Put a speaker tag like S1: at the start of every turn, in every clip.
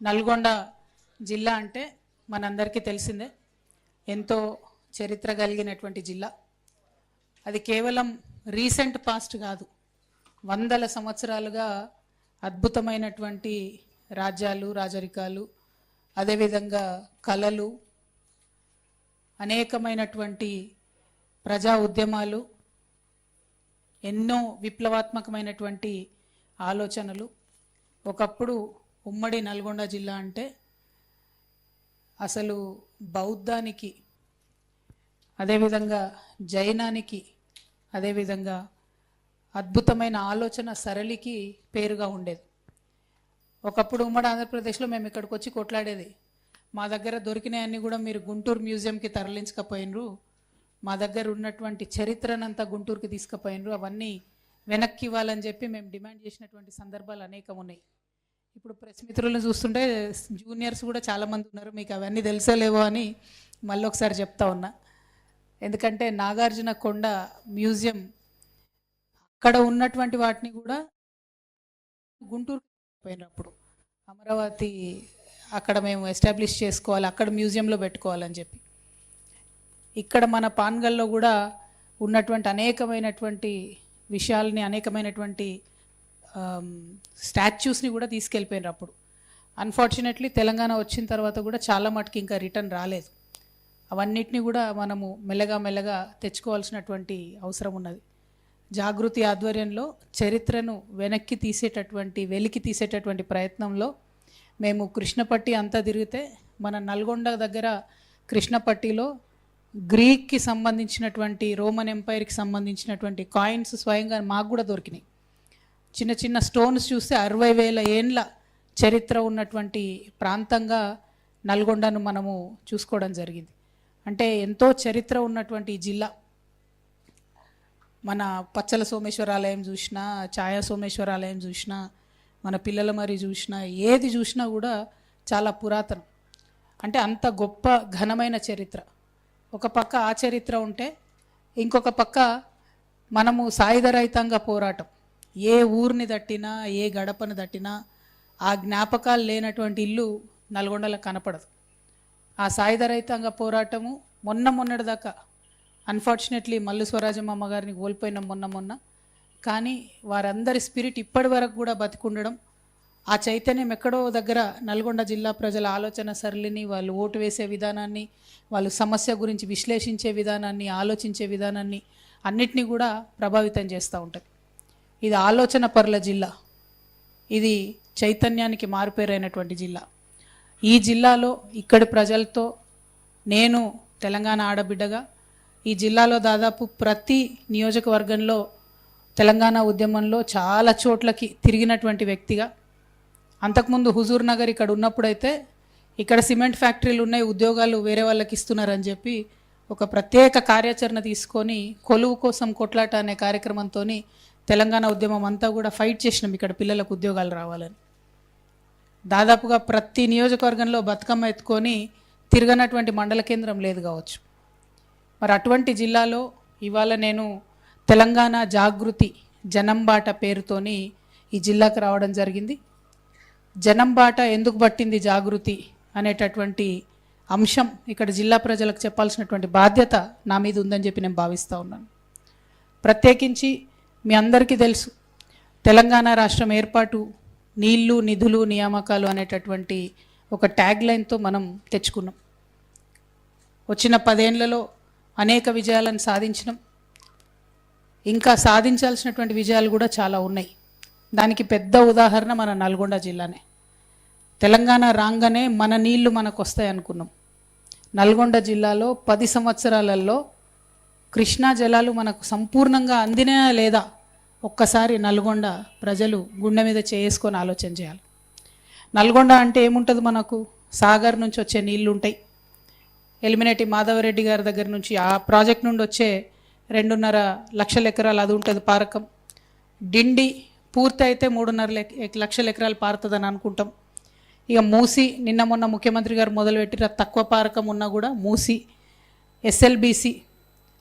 S1: నల్గొండ జిల్లా అంటే మనందరికీ తెలిసిందే, ఎంతో చరిత్ర కలిగినటువంటి జిల్లా. అది కేవలం రీసెంట్ పాస్ట్ కాదు, వందల సంవత్సరాలుగా అద్భుతమైనటువంటి రాజ్యాలు, రాజరికాలు, అదేవిధంగా కళలు, అనేకమైనటువంటి ప్రజా ఉద్యమాలు, ఎన్నో విప్లవాత్మకమైనటువంటి ఆలోచనలు. ఒకప్పుడు ఉమ్మడి నల్గొండ జిల్లా అంటే అసలు బౌద్ధానికి, అదేవిధంగా జైనానికి, అదేవిధంగా అద్భుతమైన ఆలోచన సరళికి పేరుగా ఉండేది. ఒకప్పుడు ఉమ్మడి ఆంధ్రప్రదేశ్లో మేము ఇక్కడికి వచ్చి కొట్లాడేది, మా దగ్గర దొరికినాయన్నీ కూడా మీరు గుంటూరు మ్యూజియంకి తరలించకపోయినరు, మా దగ్గర ఉన్నటువంటి చరిత్రనంతా గుంటూరుకి తీసుకుపోయినరు, అవన్నీ వెనక్కి ఇవ్వాలని చెప్పి మేము డిమాండ్ చేసినటువంటి సందర్భాలు అనేకం ఉన్నాయి. ఇప్పుడు ప్రెస్ మిత్రులను చూస్తుంటే జూనియర్స్ కూడా చాలామంది ఉన్నారు, మీకు అవన్నీ తెలిసేలేవో అని మళ్ళీ ఒకసారి చెప్తా ఉన్నా. ఎందుకంటే నాగార్జున కొండ మ్యూజియం అక్కడ ఉన్నటువంటి వాటిని కూడా గుంటూరుకి పోయినప్పుడు అమరావతి అక్కడ మేము ఎస్టాబ్లిష్ చేసుకోవాలి, అక్కడ మ్యూజియంలో పెట్టుకోవాలని చెప్పి, ఇక్కడ మన పాన్గల్లో కూడా ఉన్నటువంటి అనేకమైనటువంటి విషయాల్ని, అనేకమైనటువంటి స్టాచ్యూస్ని కూడా తీసుకెళ్ళిపోయినారు. అప్పుడు అన్ఫార్చునేట్లీ తెలంగాణ వచ్చిన తర్వాత కూడా చాలా మటుకు ఇంకా రిటర్న్ రాలేదు. అవన్నిటిని కూడా మనము మెల్లగా తెచ్చుకోవాల్సినటువంటి అవసరం ఉన్నది. జాగృతి ఆధ్వర్యంలో చరిత్రను వెనక్కి తీసేటటువంటి ప్రయత్నంలో మేము కృష్ణపట్టి అంతా తిరిగితే, మన నల్గొండ దగ్గర కృష్ణపట్టిలో గ్రీక్కి సంబంధించినటువంటి, రోమన్ ఎంపైర్కి సంబంధించినటువంటి కాయిన్స్ స్వయంగా మాకు కూడా దొరికినాయి. చిన్న చిన్న స్టోన్స్ చూస్తే 60,000 ఏండ్ల చరిత్ర ఉన్నటువంటి ప్రాంతంగా నల్గొండను మనము చూసుకోవడం జరిగింది. అంటే ఎంతో చరిత్ర ఉన్నటువంటి జిల్లా. మన పచ్చల సోమేశ్వరాలయం చూసినా, ఛాయా సోమేశ్వరాలయం చూసినా, మన పిల్లల మరి చూసినా, ఏది చూసినా కూడా చాలా పురాతనం. అంటే అంత గొప్ప ఘనమైన చరిత్ర. ఒక పక్క ఆ చరిత్ర ఉంటే, ఇంకొక పక్క మనము సాయుధ రైతాంగ పోరాటం, ఏ ఊరిని దట్టినా, ఏ గడపను దట్టినా ఆ జ్ఞాపకాలు లేనటువంటి ఇల్లు నల్గొండలో కనపడదు. ఆ సాయుధ రైతాంగ పోరాటము మొన్నటి దాకా అన్ఫార్చునేట్లీ మల్లు స్వరాజమ్మ అమ్మగారిని కోల్పోయినాం మొన్న. కానీ వారందరి స్పిరిట్ ఇప్పటి వరకు కూడా బతికుండడం, ఆ చైతన్యం ఎక్కడో దగ్గర నల్గొండ జిల్లా ప్రజల ఆలోచన సరళిని, వాళ్ళు ఓటు వేసే విధానాన్ని, వాళ్ళు సమస్య గురించి విశ్లేషించే విధానాన్ని, ఆలోచించే విధానాన్ని అన్నిటినీ కూడా ప్రభావితం చేస్తూ ఉంటుంది. ఇది ఆలోచన పరుల జిల్లా, ఇది చైతన్యానికి మారుపేరైనటువంటి జిల్లా. ఈ జిల్లాలో ఇక్కడి ప్రజలతో నేను తెలంగాణ ఆడబిడ్డగా, ఈ జిల్లాలో దాదాపు ప్రతి నియోజకవర్గంలో తెలంగాణ ఉద్యమంలో చాలా చోట్లకి తిరిగినటువంటి వ్యక్తిగా, అంతకుముందు హుజూర్ నగర్ ఇక్కడ ఉన్నప్పుడైతే ఇక్కడ సిమెంట్ ఫ్యాక్టరీలు ఉన్నాయి, ఉద్యోగాలు వేరే వాళ్ళకి ఇస్తున్నారని చెప్పి ఒక ప్రత్యేక కార్యాచరణ తీసుకొని కొలువు కోసం కొట్లాట అనే కార్యక్రమంతో తెలంగాణ ఉద్యమం అంతా కూడా ఫైట్ చేసినాం ఇక్కడ పిల్లలకు ఉద్యోగాలు రావాలని. దాదాపుగా ప్రతి నియోజకవర్గంలో బతుకమ్మ ఎత్తుకొని తిరగనటువంటి మండల కేంద్రం లేదు కావచ్చు. మరి అటువంటి జిల్లాలో ఇవాళ నేను తెలంగాణ జాగృతి జనంబాట పేరుతోని ఈ జిల్లాకు రావడం జరిగింది. జనంబాట ఎందుకు పట్టింది జాగృతి అనేటటువంటి అంశం ఇక్కడ జిల్లా ప్రజలకు చెప్పాల్సినటువంటి బాధ్యత నా మీద ఉందని చెప్పి నేను భావిస్తూ ఉన్నాను. ప్రత్యేకించి మీ అందరికీ తెలుసు, తెలంగాణ రాష్ట్రం ఏర్పాటు నీళ్లు, నిధులు, నియామకాలు అనేటటువంటి ఒక ట్యాగ్ లైన్తో మనం తెచ్చుకున్నాం. వచ్చిన 10 ఏళ్లలో అనేక విజయాలను సాధించినాం. ఇంకా సాధించాల్సినటువంటి విజయాలు కూడా చాలా ఉన్నాయి. దానికి పెద్ద ఉదాహరణ మన నల్గొండ జిల్లానే. తెలంగాణ రాగానే మన నీళ్లు మనకు వస్తాయి అనుకున్నాం. నల్గొండ జిల్లాలో 10 సంవత్సరాలలో కృష్ణా జలాలు మనకు సంపూర్ణంగా అందినా లేదా ఒక్కసారి నల్గొండ ప్రజలు గుండె మీద చేసుకొని ఆలోచన చేయాలి. నల్గొండ అంటే ఏముంటుంది, మనకు సాగర్ నుంచి వచ్చే నీళ్లు ఉంటాయి, ఎలిమినేటి మాధవరెడ్డి గారి దగ్గర నుంచి ఆ ప్రాజెక్ట్ నుండి వచ్చే 2.5 లక్షల ఎకరాలు అది ఉంటుంది పారకం. డిండి పూర్తి అయితే 3.5 లక్షల ఎకరాలు పారుతుందని అనుకుంటాం. ఇక మూసి, నిన్న మొన్న ముఖ్యమంత్రి గారు మొదలుపెట్టిన తక్కువ పారకం ఉన్నా కూడా మూసి, ఎస్ఎల్బిసి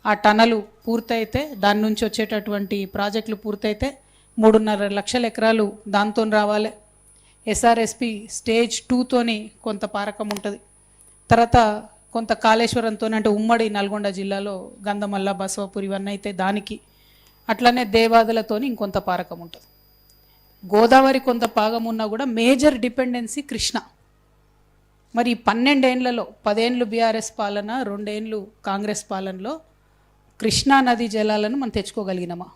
S1: ఆ టనలు పూర్తయితే, దాని నుంచి వచ్చేటటువంటి ప్రాజెక్టులు పూర్తయితే 3.5 లక్షల ఎకరాలు దాంతో రావాలి. ఎస్ఆర్ఎస్పి స్టేజ్ 2తోని కొంత పారకం ఉంటుంది. తర్వాత కొంత కాళేశ్వరంతో, అంటే ఉమ్మడి నల్గొండ జిల్లాలో గంధమల్ల, బసవపూర్ ఇవన్నీ అయితే దానికి, అట్లనే దేవాదులతోని ఇంకొంత పారకం ఉంటుంది. గోదావరి కొంత పాగం ఉన్నా కూడా మేజర్ డిపెండెన్సీ కృష్ణ. మరి 12 ఏళ్లలో 10 ఏళ్ళు బీఆర్ఎస్ పాలన, 2 ఏళ్ళు కాంగ్రెస్ పాలనలో కృష్ణా నదీ జలాలను మనం తెచ్చుకోగలిగినామా?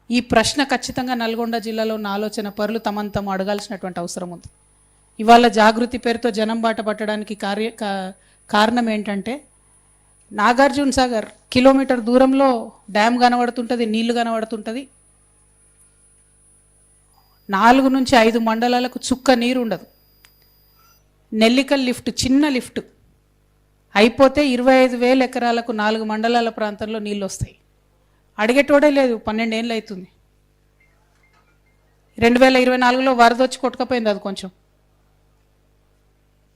S1: ఈ ప్రశ్న ఖచ్చితంగా నల్గొండ జిల్లాలో ఉన్న ఆలోచన పరులు తమను అడగాల్సినటువంటి అవసరం ఉంది. ఇవాళ జాగృతి పేరుతో జనం బాట పట్టడానికి కారణం ఏంటంటే, నాగార్జున సాగర్ కిలోమీటర్ దూరంలో డ్యామ్ కనబడుతుంటుంది, నీళ్లు కనబడుతుంటుంది. 4 నుంచి 5 మండలాలకు చుక్క నీరు ఉండదు. నెల్లికల్ లిఫ్ట్, చిన్న లిఫ్ట్ అయిపోతే 25,000 ఎకరాలకు 4 మండలాల ప్రాంతంలో నీళ్ళు వస్తాయి. అడిగేటోడే లేదు. 12 ఏళ్ళు అవుతుంది. 2024లో వరద వచ్చి కొట్టుకపోయింది. అది కొంచెం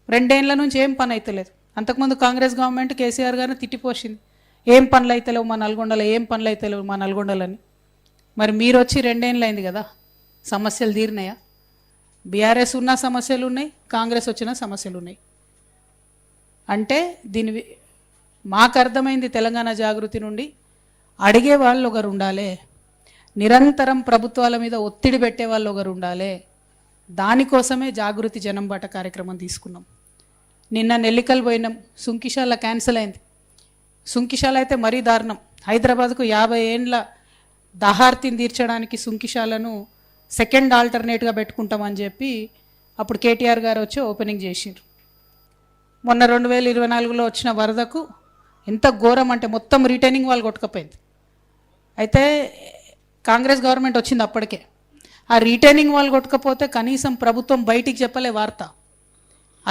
S1: 2 ఏళ్ల నుంచి ఏం పని అవుతలేదు. అంతకుముందు కాంగ్రెస్ గవర్నమెంట్ కేసీఆర్ గారిని తిట్టిపోసింది, ఏం పనులు అవుతలేవు మా నల్గొండలో, ఏం పనులు అవుతలేవు మా నల్గొండలని. మరి మీరు వచ్చి 2 ఏళ్ళు అయింది కదా, సమస్యలు తీరినాయా? బీఆర్ఎస్ ఉన్న సమస్యలు ఉన్నాయి, కాంగ్రెస్ వచ్చిన సమస్యలు ఉన్నాయి. అంటే దీని మాకు అర్థమైంది, తెలంగాణ జాగృతి నుండి అడిగే వాళ్ళు ఒకరు ఉండాలి, నిరంతరం ప్రభుత్వాల మీద ఒత్తిడి పెట్టే వాళ్ళు ఒకరు ఉండాలి. దానికోసమే జాగృతి జనం బాట కార్యక్రమం తీసుకున్నాం. నిన్న నెల్లికల్ పోయినాం, సుంకిశాల క్యాన్సిల్ అయింది. సుంకిశాల అయితే మరీ దారుణం. హైదరాబాద్కు 50 ఏండ్ల దహార్తిని తీర్చడానికి సుంకిశాలను సెకండ్ ఆల్టర్నేట్గా పెట్టుకుంటామని చెప్పి అప్పుడు కేటీఆర్ గారు వచ్చి ఓపెనింగ్ చేసిండ్రు. మొన్న 2024లో వచ్చిన వరదకు ఎంత ఘోరం అంటే మొత్తం రిటైనింగ్ వాళ్ళు కొట్టుకపోయింది. అయితే కాంగ్రెస్ గవర్నమెంట్ వచ్చింది అప్పటికే. ఆ రిటైనింగ్ వాళ్ళు కొట్టుకపోతే కనీసం ప్రభుత్వం బయటికి చెప్పలే వార్త.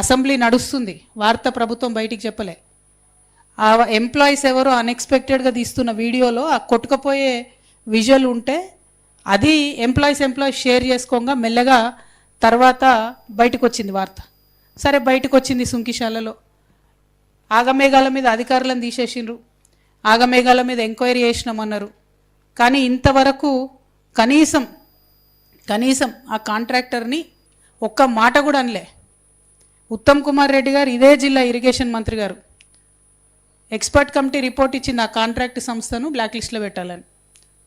S1: అసెంబ్లీ నడుస్తుంది, వార్త ప్రభుత్వం బయటికి చెప్పలే. ఆ ఎంప్లాయీస్ ఎవరో అన్ఎక్స్పెక్టెడ్గా తీస్తున్న వీడియోలో ఆ కొట్టుకపోయే విజువల్ ఉంటే అది ఎంప్లాయీస్ షేర్ చేసుకోగా మెల్లగా తర్వాత బయటకు వచ్చింది వార్త. సరే బయటకు వచ్చింది సుంకిశాలలో. ఆగమేఘాల మీద అధికారులను తీసేసిండ్రు, ఆగమేఘాల మీద ఎంక్వైరీ చేసినామన్నారు. కానీ ఇంతవరకు కనీసం ఆ కాంట్రాక్టర్ని ఒక్క మాట కూడా అనలే. ఉత్తమ్ కుమార్ రెడ్డి గారు, ఇదే జిల్లా ఇరిగేషన్ మంత్రి గారు, ఎక్స్పర్ట్ కమిటీ రిపోర్ట్ ఇచ్చింది ఆ కాంట్రాక్ట్ సంస్థను బ్లాక్ లిస్ట్లో పెట్టాలని.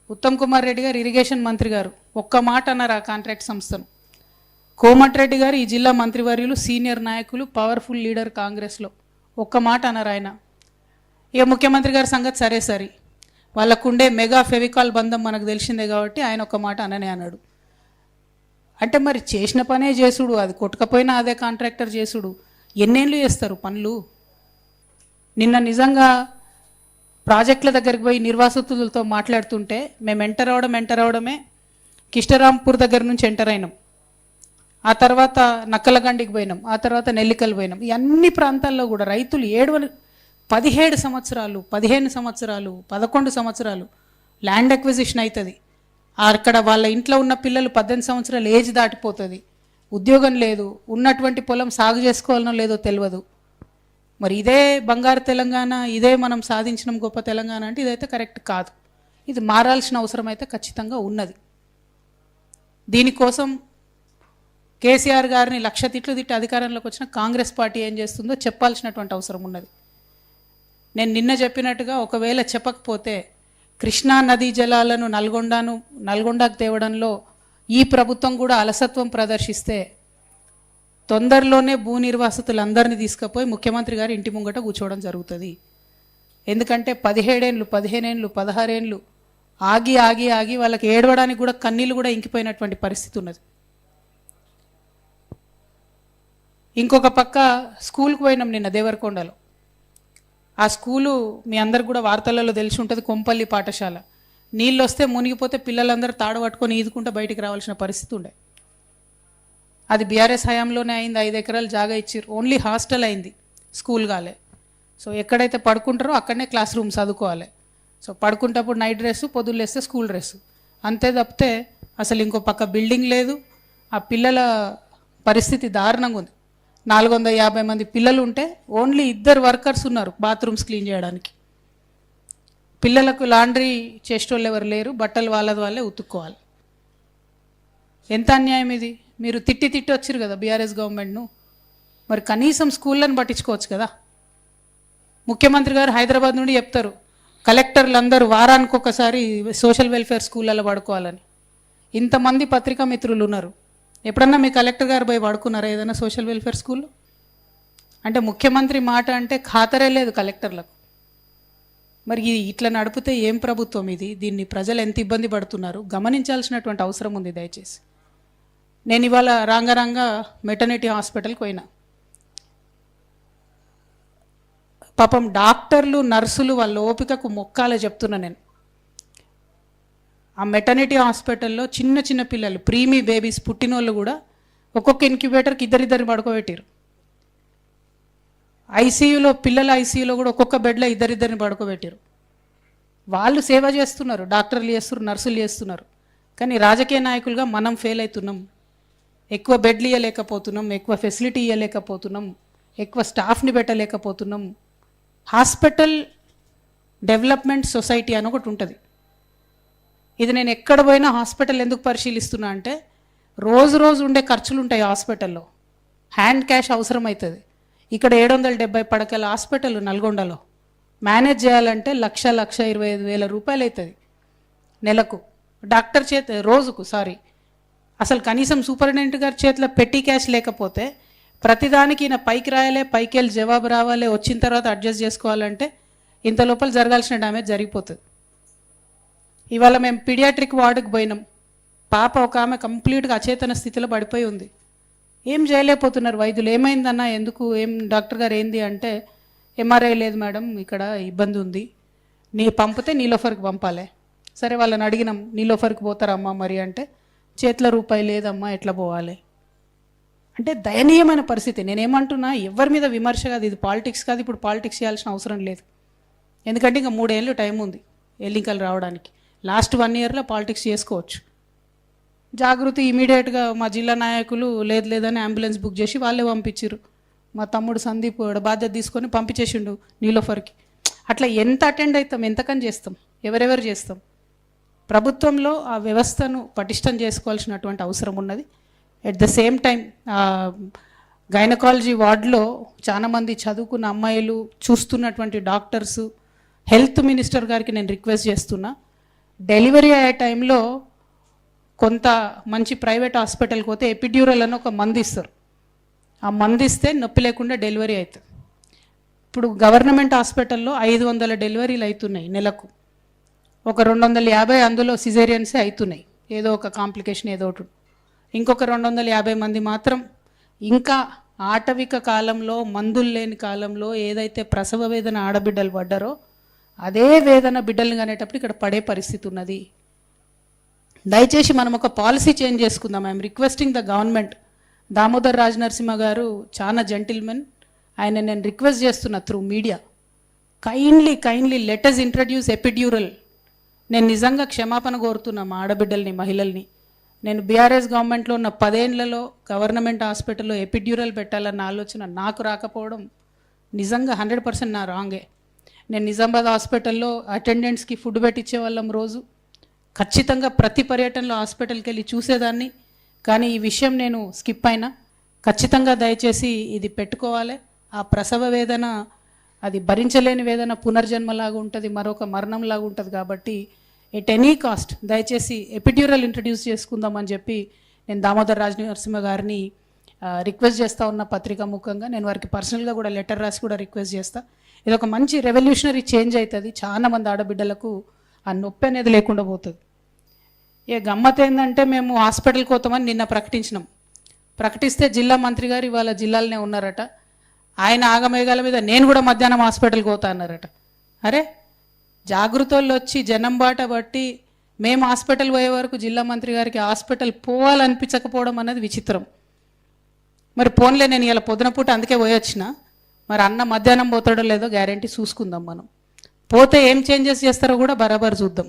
S1: ఉత్తమ్ కుమార్ రెడ్డి గారు, ఇరిగేషన్ మంత్రి గారు, ఒక్క మాట అన్నారు ఆ కాంట్రాక్ట్ సంస్థను. కోమటిరెడ్డి గారు, ఈ జిల్లా మంత్రివర్యులు, సీనియర్ నాయకులు, పవర్ఫుల్ లీడర్ కాంగ్రెస్లో, ఒక్క మాట అన్నారు ఆయన. ఇక ముఖ్యమంత్రి గారి సంగతి సరే, వాళ్ళకుండే మెగా ఫెవికాల్ బంధం మనకు తెలిసిందే కాబట్టి ఆయన ఒక్క మాట అననే అన్నాడు. అంటే మరి చేసిన పనే చేసుడు, అది కొట్టుకపోయినా అదే కాంట్రాక్టర్ చేసుడు, ఎన్నేళ్ళు చేస్తారు పనులు? నిన్న నిజంగా ప్రాజెక్టుల దగ్గరికి పోయి నిర్వాసితులతో మాట్లాడుతుంటే మేము ఎంటర్ అవడమే కిష్టరాంపూర్ దగ్గర నుంచి ఎంటర్ అయినాం, ఆ తర్వాత నక్కలగండికి పోయినాం, ఆ తర్వాత నెల్లికల్ పోయినాం. ఈ అన్ని ప్రాంతాల్లో కూడా రైతులు 17 సంవత్సరాలు, 15 సంవత్సరాలు, 11 సంవత్సరాలు ల్యాండ్ అక్విజిషన్ అవుతుంది. అక్కడ వాళ్ళ ఇంట్లో ఉన్న పిల్లలు 18 సంవత్సరాలు ఏజ్ దాటిపోతుంది, ఉద్యోగం లేదు, ఉన్నటువంటి పొలం సాగు చేసుకోవాలనో లేదో తెలియదు. మరి ఇదే బంగారు తెలంగాణ, ఇదే మనం సాధించిన గొప్ప తెలంగాణ అంటే ఇదైతే కరెక్ట్ కాదు. ఇది మారాల్సిన అవసరం అయితే ఖచ్చితంగా ఉన్నది. దీనికోసం కేసీఆర్ గారిని 1,00,000 తిట్లు తిట్టి అధికారంలోకి వచ్చిన కాంగ్రెస్ పార్టీ ఏం చేస్తుందో చెప్పాల్సినటువంటి అవసరం ఉన్నది. నేను నిన్న చెప్పినట్టుగా ఒకవేళ చెప్పకపోతే కృష్ణా నదీ జలాలను నల్గొండకు తేవడంలో ఈ ప్రభుత్వం కూడా అలసత్వం ప్రదర్శిస్తే తొందరలోనే భూ నిర్వాసితులందరినీ తీసుకుపోయి ముఖ్యమంత్రి గారు ఇంటి ముంగట కూర్చోవడం జరుగుతుంది. ఎందుకంటే 17 ఏళ్ళు, 15 ఏళ్ళు, 16 ఏళ్ళు ఆగి వాళ్ళకి ఏడవడానికి కూడా కన్నీళ్ళు కూడా ఇంకిపోయినటువంటి పరిస్థితి ఉన్నది. ఇంకొక పక్క స్కూల్కి పోయినాం నిన్న దేవరకొండలో. ఆ స్కూలు మీ అందరికి కూడా వార్తలలో తెలిసి ఉంటుంది, కొంపల్లి పాఠశాల. నీళ్ళు వస్తే మునిగిపోతే పిల్లలందరూ తాడు పట్టుకొని ఈదుకుంటూ బయటికి రావాల్సిన పరిస్థితి ఉండే. అది బీఆర్ఎస్ హయాంలోనే అయింది. 5 ఎకరాలు జాగా ఇచ్చారు, ఓన్లీ హాస్టల్ అయింది, స్కూల్ కాలే. సో ఎక్కడైతే పడుకుంటారో అక్కడనే క్లాస్ రూమ్ చదువుకోవాలి. సో పడుకుంటప్పుడు నైట్ డ్రెస్సు, పొద్దున్న లేస్తే స్కూల్ డ్రెస్సు, అంతే తప్పితే అసలు ఇంకో పక్క బిల్డింగ్ లేదు. ఆ పిల్లల పరిస్థితి దారుణంగా ఉంది. 450 మంది పిల్లలు ఉంటే ఓన్లీ 2 వర్కర్స్ ఉన్నారు బాత్రూమ్స్ క్లీన్ చేయడానికి. పిల్లలకు లాండ్రీ చేసేటోళ్ళు ఎవరు లేరు, బట్టలు వాళ్ళది వాళ్ళే ఉతుక్కోవాలి. ఎంత అన్యాయం ఇది. మీరు తిట్టి తిట్టి వచ్చారు కదా బీఆర్ఎస్ గవర్నమెంట్ను, మరి కనీసం స్కూళ్ళను పట్టించుకోవచ్చు కదా. ముఖ్యమంత్రి గారు హైదరాబాద్ నుండి చెప్తారు కలెక్టర్లు అందరూ వారానికి ఒకసారి సోషల్ వెల్ఫేర్ స్కూళ్ళలో పడుకోవాలని. ఇంతమంది పత్రికా మిత్రులు ఉన్నారు, ఎప్పుడన్నా మీ కలెక్టర్ గారు పోయి పడుకున్నారా ఏదైనా సోషల్ వెల్ఫేర్ స్కూల్లో? అంటే ముఖ్యమంత్రి మాట అంటే ఖాతరే లేదు కలెక్టర్లకు. మరి ఇట్లా నడిపితే ఏం ప్రభుత్వం ఇది? దీన్ని ప్రజలు ఎంత ఇబ్బంది పడుతున్నారు గమనించాల్సినటువంటి అవసరం ఉంది దయచేసి. నేను ఇవాళ రాంగారాంగా మెటర్నిటీ హాస్పిటల్కి పోయినా. పాపం డాక్టర్లు నర్సులు వాళ్ళ ఓపికకు మొక్కాలే చెప్తున్నా నేను. ఆ మెటర్నిటీ హాస్పిటల్లో చిన్న చిన్న పిల్లలు ప్రీమీ బేబీస్ పుట్టినోళ్ళు కూడా ఒక్కొక్క ఇన్క్యుబేటర్కి ఇద్దరిద్దరిని పడుకోబెట్టారు. ఐసీయూలో పిల్లల ఐసీయూలో కూడా ఒక్కొక్క బెడ్లో ఇద్దరిద్దరిని పడుకోబెట్టారు. వాళ్ళు సేవ చేస్తున్నారు, డాక్టర్లు చేస్తున్నారు, నర్సులు చేస్తున్నారు. కానీ రాజకీయ నాయకులుగా మనం ఫెయిల్ అవుతున్నాం. ఎక్కువ బెడ్లు ఇవ్వలేకపోతున్నాం, ఎక్కువ ఫెసిలిటీ ఇవ్వలేకపోతున్నాం, ఎక్కువ స్టాఫ్ని పెట్టలేకపోతున్నాం. హాస్పిటల్ డెవలప్మెంట్ సొసైటీ అని ఒకటి ఉంటుంది. ఇది నేను ఎక్కడ పోయినా హాస్పిటల్ ఎందుకు పరిశీలిస్తున్నా అంటే రోజు రోజు ఉండే ఖర్చులు ఉంటాయి హాస్పిటల్లో, హ్యాండ్ క్యాష్ అవసరం అవుతుంది. ఇక్కడ 770 పడకల హాస్పిటల్ నల్గొండలో మేనేజ్ చేయాలంటే 1,25,000 రూపాయలు అవుతుంది నెలకు. డాక్టర్ రోజుకు అసలు కనీసం సూపరింటెండెంట్ గారి చేతిలో పెట్టి క్యాష్ లేకపోతే ప్రతిదానికి ఈయన పైకి రాయాలి, పైకి వెళ్ళి జవాబు రావాలి, వచ్చిన తర్వాత అడ్జస్ట్ చేసుకోవాలంటే ఇంత లోపల జరగాల్సిన డ్యామేజ్ జరిగిపోతుంది. ఇవాళ మేము పీడియాట్రిక్ వార్డుకి పోయినాం. పాప ఒక ఆమె కంప్లీట్గా అచేతన స్థితిలో పడిపోయి ఉంది. ఏం చేయలేకపోతున్నారు వైద్యులు. ఏమైందన్నా, ఎందుకు, ఏం డాక్టర్ గారు ఏంది అంటే ఎంఆర్ఐ లేదు మేడం, ఇక్కడ ఇబ్బంది ఉంది, పంపితే నీలోఫర్కి పంపాలి. సరే వాళ్ళని అడిగినాం, నీలోఫర్కి పోతారమ్మా మరి అంటే చేతిలో రూపాయి లేదమ్మా, ఎట్లా పోవాలి అంటే దయనీయమైన పరిస్థితి. నేనేమంటున్నా, ఎవరి మీద విమర్శ కాదు, ఇది పాలిటిక్స్ కాదు. ఇప్పుడు పాలిటిక్స్ చేయాల్సిన అవసరం లేదు, ఎందుకంటే ఇంకా 3 ఏళ్ళు టైం ఉంది ఎన్నికలు రావడానికి. లాస్ట్ 1 ఇయర్లో పాలిటిక్స్ చేసుకోవచ్చు. జాగృతి ఇమీడియట్గా మా జిల్లా నాయకులు లేదని అంబులెన్స్ బుక్ చేసి వాళ్ళే పంపించారు. మా తమ్ముడు సందీప్ బాధ్యత తీసుకొని పంపించేసిండు నీలోఫర్కి. అట్లా ఎంత అటెండ్ అవుతాం, ఎంతకని చేస్తాం, ఎవరెవరు చేస్తాం? ప్రభుత్వంలో ఆ వ్యవస్థను పటిష్టం చేసుకోవాల్సినటువంటి అవసరం ఉన్నది. At the same time gynaecology వార్డులో చాలామంది చదువుకున్న అమ్మాయిలు చూస్తున్నటువంటి డాక్టర్సు, హెల్త్ మినిస్టర్ గారికి నేను రిక్వెస్ట్ చేస్తున్నా, డెలివరీ అయ్యే టైంలో కొంత మంచి ప్రైవేట్ హాస్పిటల్కి పోతే ఎపిడ్యూరల్ అని ఒక మందు ఇస్తారు. ఆ మందు ఇస్తే నొప్పి లేకుండా డెలివరీ అవుతుంది. ఇప్పుడు గవర్నమెంట్ హాస్పిటల్లో 500 డెలివరీలు అవుతున్నాయి నెలకు. ఒక 250 అందులో సిజేరియన్సే అవుతున్నాయి, ఏదో ఒక కాంప్లికేషన్ ఏదో ఒకటి. ఇంకొక 250 మంది మాత్రం ఇంకా ఆటవిక కాలంలో, మందులు లేని కాలంలో ఏదైతే ప్రసవ వేదన ఆడబిడ్డలు పడ్డారో అదే వేదన బిడ్డలు కానేటప్పుడు ఇక్కడ పడే పరిస్థితి ఉన్నది. దయచేసి మనం ఒక పాలసీ చేంజ్ చేసుకుందాం. I'm requesting the government. Damodar Raj Narasimha గారు చాలా జెంటిల్మెన్, ఆయన నేను రిక్వెస్ట్ చేస్తున్నా through media, kindly let us introduce epidural. నేను నిజంగా క్షమాపణ కోరుతున్నా మా ఆడబిడ్డల్ని, మహిళల్ని. నేను బీఆర్ఎస్ గవర్నమెంట్లో ఉన్న 10 ఏళ్లలో గవర్నమెంట్ హాస్పిటల్లో ఎపిడ్యూరల్ పెట్టాలన్న ఆలోచన నాకు రాకపోవడం నిజంగా 100% నా రాంగే. నేను నిజామాబాద్ హాస్పిటల్లో అటెండెంట్స్కి ఫుడ్ పెట్టించే వాళ్ళం రోజు. ఖచ్చితంగా ప్రతి పర్యటనలో హాస్పిటల్కి వెళ్ళి చూసేదాన్ని. కానీ ఈ విషయం నేను స్కిప్ అయినా. ఖచ్చితంగా దయచేసి ఇది పెట్టుకోవాలి. ఆ ప్రసవ వేదన అది భరించలేని వేదన పునర్జన్మలాగా ఉంటుంది, మరొక మరణంలాగా ఉంటుంది. కాబట్టి ఎట్ ఎనీ కాస్ట్ దయచేసి ఎపిడ్యూరల్ ఇంట్రడ్యూస్ చేసుకుందామని చెప్పి నేను దామోదర్ రాజ్ నరసింహ గారిని రిక్వెస్ట్ చేస్తూ ఉన్న పత్రికా ముఖంగా. నేను వారికి పర్సనల్గా కూడా లెటర్ రాసి కూడా రిక్వెస్ట్ చేస్తా. ఇది ఒక మంచి రెవల్యూషనరీ చేంజ్ అవుతుంది. చాలా మంది ఆడబిడ్డలకు ఆ నొప్పి అనేది లేకుండా పోతుంది. గమ్మత్ ఏంటంటే, మేము హాస్పిటల్కి పోతామని నిన్న ప్రకటిస్తే జిల్లా మంత్రి గారు ఇవాళ జిల్లాలోనే ఉన్నారట. ఆయన ఆగమేఘాల మీద నేను కూడా మధ్యాహ్నం హాస్పిటల్కి పోతా అన్నారట. అరే, జాగృతోళ్ళు వచ్చి జనం బాట బట్టి మేము హాస్పిటల్ పోయే వరకు జిల్లా మంత్రి గారికి హాస్పిటల్ పోవాలనిపించకపోవడం అనేది విచిత్రం. మరి పోన్లే, నేను ఇలా పొద్దున పూట అందుకే పోయొచ్చిన. మరి అన్న మధ్యాహ్నం పోతాడో లేదో గ్యారంటీ చూసుకుందాం. మనం పోతే ఏం చేంజెస్ చేస్తారో కూడా బరాబర్ చూద్దాం.